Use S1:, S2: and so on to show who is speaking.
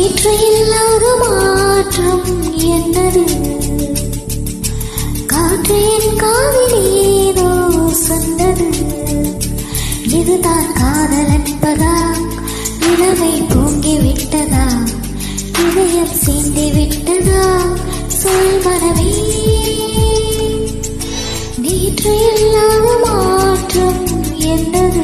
S1: நேற்று இல்லாத மாற்றம் என்னது? காற்று என் காதில் ஏதோ சொன்னது. இதுதான் காதல் என்பதா? இளமை பொங்கிவிட்டதா? இதயம் சீண்டி விட்டதா? சொல் மனமே. நேற்று இல்லாத மாற்றம் என்னது?